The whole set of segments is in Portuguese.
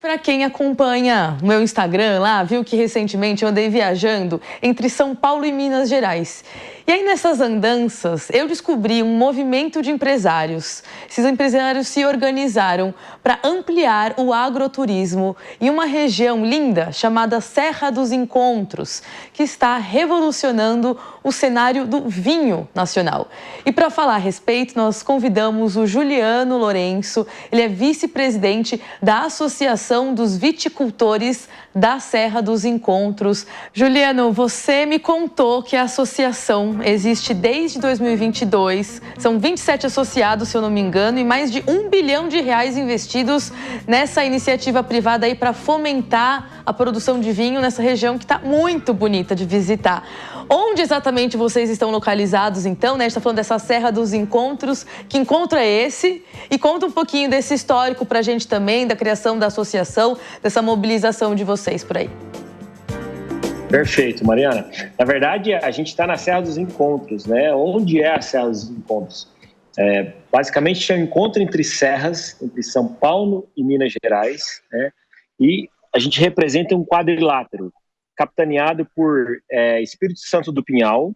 Para quem acompanha o meu Instagram lá, viu que recentemente eu andei viajando entre São Paulo e Minas Gerais. E aí nessas andanças eu descobri um movimento de empresários. Esses empresários se organizaram para ampliar o agroturismo em uma região linda chamada Serra dos Encontros, que está revolucionando o cenário do vinho nacional. E para falar a respeito, nós convidamos o Juliano Lourenço, ele é vice-presidente da Associação dos Viticultores da Serra dos Encontros. Juliano, você me contou que a associação existe desde 2022, são 27 associados, se eu não me engano, e mais de R$ 1 bilhão investidos nessa iniciativa privada aí para fomentar a produção de vinho nessa região que está muito bonita de visitar. Onde exatamente vocês estão localizados, então, né? A gente está falando dessa Serra dos Encontros. Que encontro é esse? E conta um pouquinho desse histórico para a gente também, da criação da associação, dessa mobilização de vocês por aí. Perfeito, Mariana. Na verdade, a gente está na Serra dos Encontros, né? Onde é a Serra dos Encontros? Basicamente, é um encontro entre serras, entre São Paulo e Minas Gerais, né? E a gente representa um quadrilátero, capitaneado por Espírito Santo do Pinhal,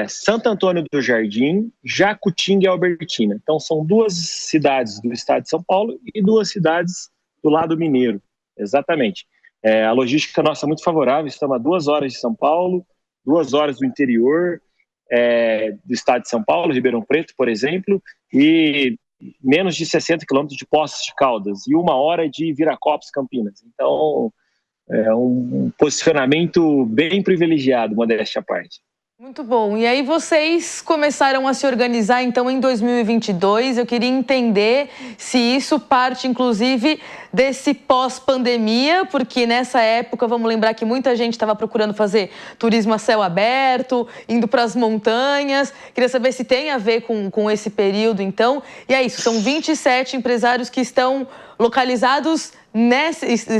Santo Antônio do Jardim, Jacutinga e Albertina. Então, são duas cidades do estado de São Paulo e duas cidades do lado mineiro, exatamente. A logística nossa é muito favorável, estamos a 2 horas de São Paulo, 2 horas do interior do estado de São Paulo, Ribeirão Preto, por exemplo, e menos de 60 quilômetros de Poços de Caldas e 1 hora de Viracopos, Campinas. Então, é um posicionamento bem privilegiado, modéstia à parte. Muito bom. E aí vocês começaram a se organizar, então, em 2022. Eu queria entender se isso parte, inclusive, desse pós-pandemia, porque nessa época, vamos lembrar que muita gente estava procurando fazer turismo a céu aberto, indo para as montanhas. Queria saber se tem a ver com esse período, então. E é isso, são 27 empresários que estão localizados,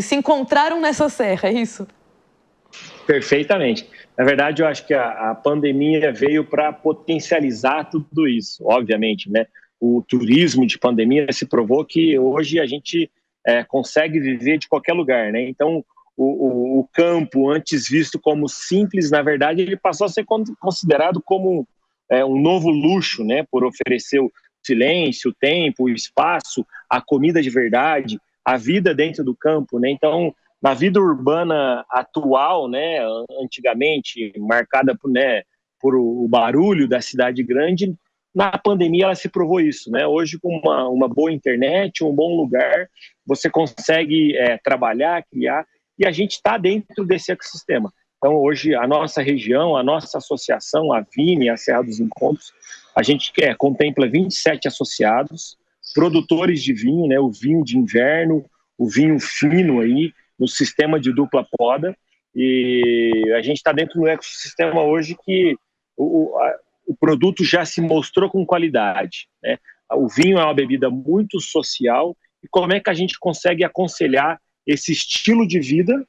se encontraram nessa serra, é isso? Perfeitamente. Na verdade, eu acho que a pandemia veio para potencializar tudo isso, obviamente, né? O turismo de pandemia se provou que hoje a gente consegue viver de qualquer lugar, né? Então, o campo, antes visto como simples, na verdade, ele passou a ser considerado como um novo luxo, né? Por oferecer o silêncio, o tempo, o espaço, a comida de verdade, a vida dentro do campo, né? Então, na vida urbana atual, né, antigamente marcada por o barulho da cidade grande, na pandemia ela se provou isso, né? Hoje, com uma boa internet, um bom lugar, você consegue trabalhar, criar, e a gente está dentro desse ecossistema. Então, hoje, a nossa região, a nossa associação, a VINE, a Serra dos Encontros, a gente contempla 27 associados, produtores de vinho, né? O vinho de inverno, o vinho fino aí, no sistema de dupla poda, e a gente está dentro do ecossistema hoje que o produto já se mostrou com qualidade, né? O vinho é uma bebida muito social, e como é que a gente consegue aconselhar esse estilo de vida,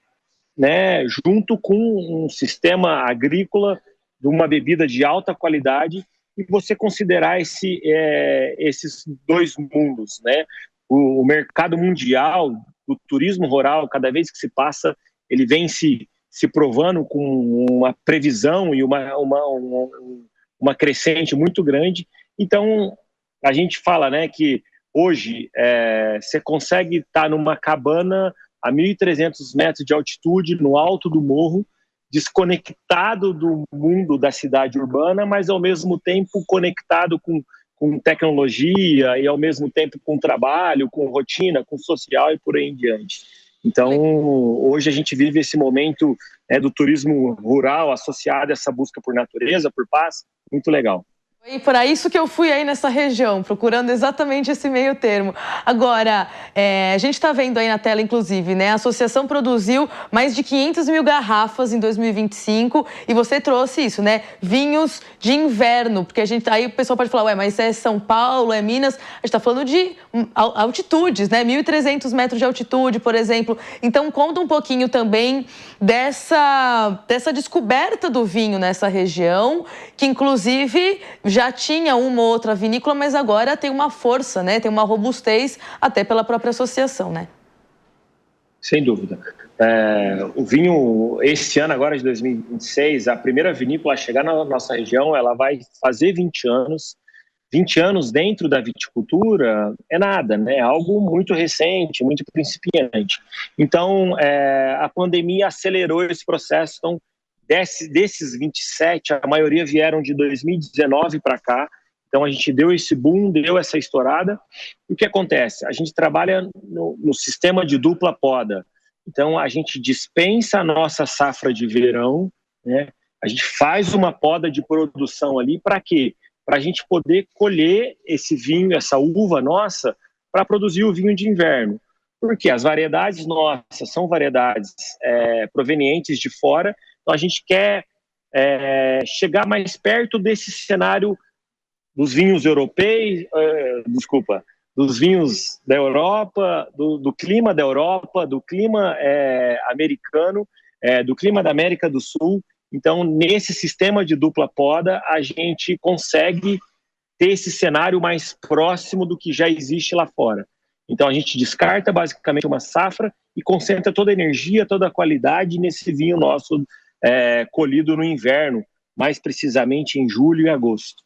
né, junto com um sistema agrícola de uma bebida de alta qualidade, e você considerar esses dois mundos, né? O mercado mundial do turismo rural, cada vez que se passa, ele vem se provando com uma previsão e uma crescente muito grande. Então, a gente fala, né, que hoje você consegue estar numa cabana a 1.300 metros de altitude, no alto do morro, desconectado do mundo da cidade urbana, mas ao mesmo tempo conectado com tecnologia e ao mesmo tempo com trabalho, com rotina, com social e por aí em diante. Então, hoje a gente vive esse momento do turismo rural associado a essa busca por natureza, por paz, muito legal. E para isso que eu fui aí nessa região, procurando exatamente esse meio termo. Agora, a gente está vendo aí na tela, inclusive, né? A associação produziu mais de 500 mil garrafas em 2025 e você trouxe isso, né? Vinhos de inverno, porque aí o pessoal pode falar, ué, mas é São Paulo, é Minas? A gente está falando de altitudes, né? 1.300 metros de altitude, por exemplo. Então, conta um pouquinho também dessa descoberta do vinho nessa região, que inclusive já tinha uma ou outra vinícola, mas agora tem uma força, né? Tem uma robustez até pela própria associação, né? Sem dúvida. O vinho, esse ano agora de 2026, a primeira vinícola a chegar na nossa região, ela vai fazer 20 anos. 20 anos dentro da viticultura é nada, né? É algo muito recente, muito principiante. Então, a pandemia acelerou esse processo. Então, desses 27, a maioria vieram de 2019 para cá. Então, a gente deu esse boom, deu essa estourada. E o que acontece? A gente trabalha no sistema de dupla poda. Então, a gente dispensa a nossa safra de verão, né? A gente faz uma poda de produção ali para quê? Para a gente poder colher esse vinho, essa uva nossa, para produzir o vinho de inverno. Porque as variedades nossas são variedades provenientes de fora, então a gente quer chegar mais perto desse cenário dos vinhos europeus, dos vinhos da Europa, do clima da Europa, do clima americano, do clima da América do Sul. Então, nesse sistema de dupla poda, a gente consegue ter esse cenário mais próximo do que já existe lá fora. Então, a gente descarta basicamente uma safra e concentra toda a energia, toda a qualidade nesse vinho nosso colhido no inverno, mais precisamente em julho e agosto.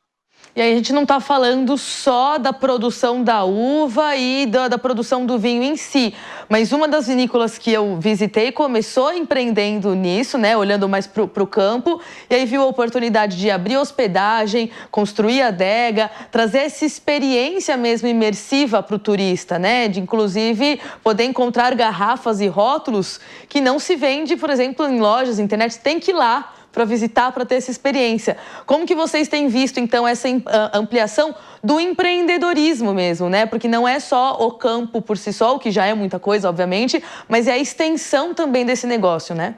E aí a gente não está falando só da produção da uva e da produção do vinho em si, mas uma das vinícolas que eu visitei começou empreendendo nisso, né, olhando mais para o campo, e aí viu a oportunidade de abrir hospedagem, construir adega, trazer essa experiência mesmo imersiva para o turista, né, de inclusive poder encontrar garrafas e rótulos que não se vende, por exemplo, em lojas, internet, tem que ir lá para visitar, para ter essa experiência. Como que vocês têm visto, então, essa ampliação do empreendedorismo mesmo, né? Porque não é só o campo por si só, o que já é muita coisa, obviamente, mas é a extensão também desse negócio, né?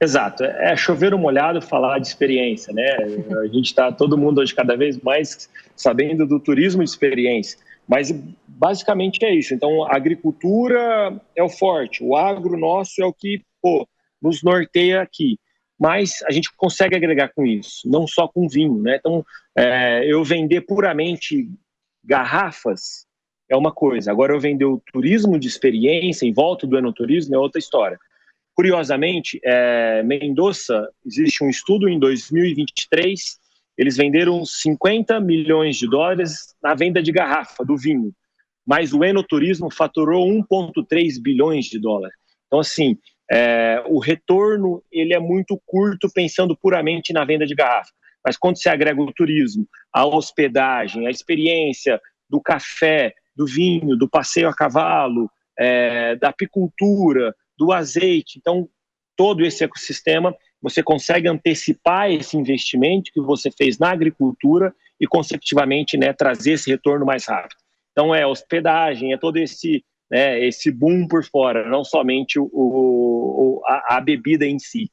Exato. É chover no molhado falar de experiência, né? A gente está, todo mundo hoje, cada vez mais sabendo do turismo de experiência. Mas, basicamente, é isso. Então, a agricultura é o forte, o agro nosso é o que, nos norteia aqui. Mas a gente consegue agregar com isso, não só com vinho, né? Então, eu vender puramente garrafas é uma coisa. Agora, eu vender o turismo de experiência em volta do enoturismo é outra história. Curiosamente, Mendoza, existe um estudo em 2023, eles venderam 50 milhões de dólares na venda de garrafa do vinho, mas o enoturismo faturou 1,3 bilhões de dólares. Então, assim, o retorno ele é muito curto pensando puramente na venda de garrafa. Mas quando você agrega o turismo, a hospedagem, a experiência do café, do vinho, do passeio a cavalo, da apicultura, do azeite, então todo esse ecossistema, você consegue antecipar esse investimento que você fez na agricultura e, consecutivamente, né, trazer esse retorno mais rápido. Então, hospedagem, todo esse boom por fora, não somente a bebida em si.